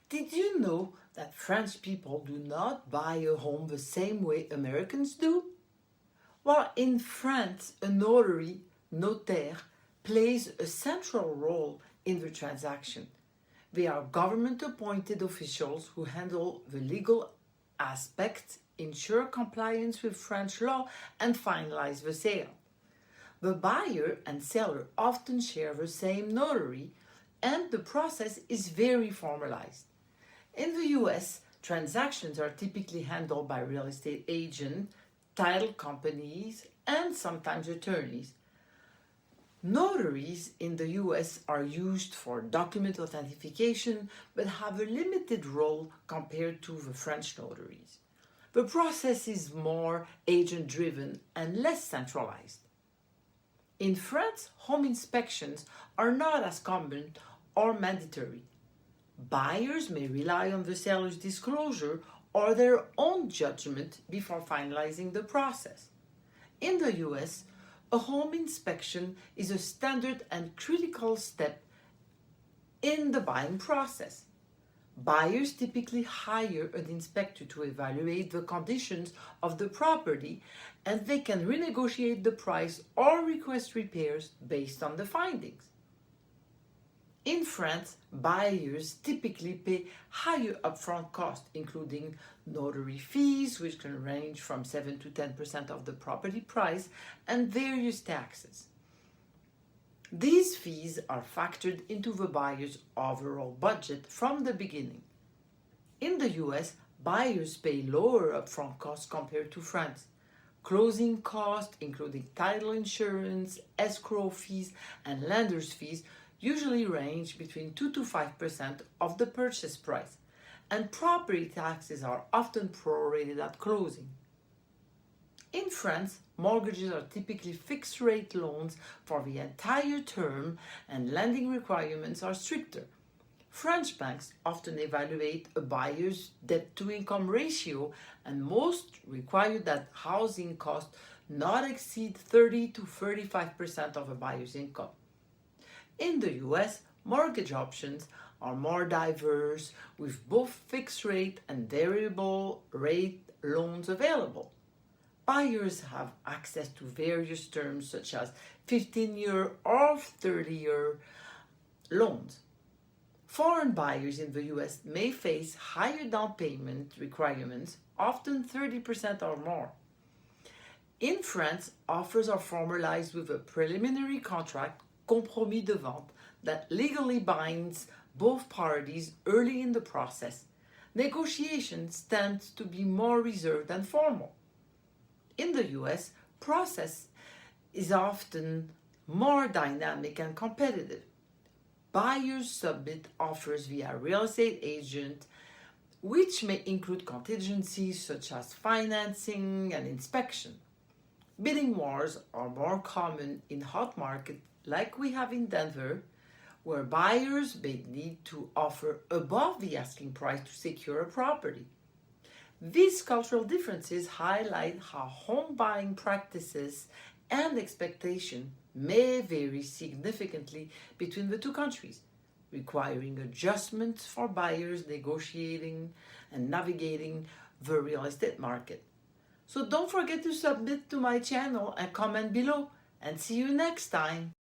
Did you know that French people do not buy a home the same way Americans do? Well, in France, a notary, notaire, plays a central role in the transaction. They are government appointed officials who handle the legal aspects, ensure compliance with French law, and finalize the sale. The buyer and seller often share the same notary, and the process is very formalized. In the US, transactions are typically handled by real estate agents, title companies, and sometimes attorneys. Notaries in the US are used for document authentication but have a limited role compared to the French notaries. The process is more agent driven and less centralized. In France, home inspections are not as common or mandatory. Buyers may rely on the seller's disclosure or their own judgment before finalizing the process. In the US, a home inspection is a standard and critical step in the buying process. Buyers typically hire an inspector to evaluate the conditions of the property, and they can renegotiate the price or request repairs based on the findings. In France, buyers typically pay higher upfront costs, including notary fees, which can range from 7 to 10% of the property price, and various taxes. These fees are factored into the buyer's overall budget from the beginning. In the US, buyers pay lower upfront costs compared to France. Closing costs, including title insurance, escrow fees, and lender's fees, usually range between 2 to 5% of the purchase price, and property taxes are often prorated at closing. In France, mortgages are typically fixed-rate loans for the entire term, and lending requirements are stricter. French banks often evaluate a buyer's debt-to-income ratio, and most require that housing costs not exceed 30 to 35% of a buyer's income. In the US, mortgage options are more diverse, with both fixed-rate and variable-rate loans available. Buyers have access to various terms such as 15-year or 30-year loans. Foreign buyers in the US may face higher down payment requirements, often 30% or more. In France, offers are formalized with a preliminary contract, compromis de vente, that legally binds both parties early in the process. Negotiations tend to be more reserved and formal. In the US, process is often more dynamic and competitive. Buyers submit offers via real estate agent, which may include contingencies such as financing and inspection. Bidding wars are more common in hot markets like we have in Denver, where buyers may need to offer above the asking price to secure a property. These cultural differences highlight how home buying practices and expectations may vary significantly between the two countries, requiring adjustments for buyers negotiating and navigating the real estate market. So don't forget to submit to my channel and comment below, and see you next time.